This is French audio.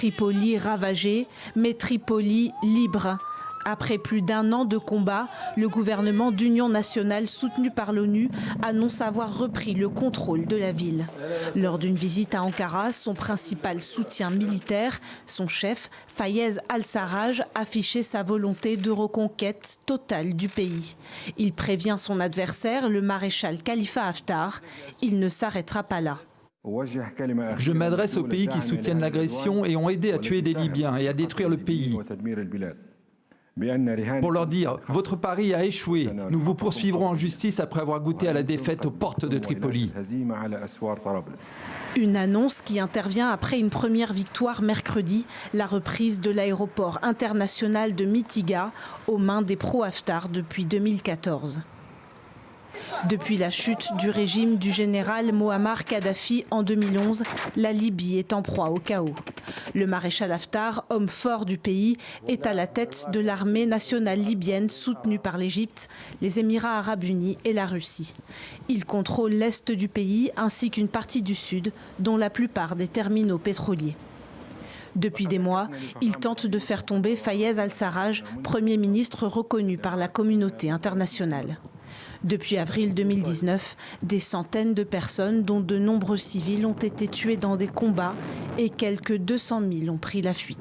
Tripoli ravagée, mais Tripoli libre. Après plus d'un an de combat, le gouvernement d'union nationale soutenu par l'ONU annonce avoir repris le contrôle de la ville. Lors d'une visite à Ankara, son principal soutien militaire, son chef, Fayez al-Sarraj, affichait sa volonté de reconquête totale du pays. Il prévient son adversaire, le maréchal Khalifa Haftar. Il ne s'arrêtera pas là. Je m'adresse aux pays qui soutiennent l'agression et ont aidé à tuer des Libyens et à détruire le pays. Pour leur dire, votre pari a échoué. Nous vous poursuivrons en justice après avoir goûté à la défaite aux portes de Tripoli. Une annonce qui intervient après une première victoire mercredi, la reprise de l'aéroport international de Mitiga aux mains des pro-Haftar depuis 2014. Depuis la chute du régime du général Moammar Kadhafi en 2011, la Libye est en proie au chaos. Le maréchal Haftar, homme fort du pays, est à la tête de l'armée nationale libyenne soutenue par l'Égypte, les Émirats arabes unis et la Russie. Il contrôle l'est du pays ainsi qu'une partie du sud, dont la plupart des terminaux pétroliers. Depuis des mois, il tente de faire tomber Fayez al-Sarraj, Premier ministre reconnu par la communauté internationale. Depuis avril 2019, des centaines de personnes, dont de nombreux civils, ont été tués dans des combats et quelques 200 000 ont pris la fuite.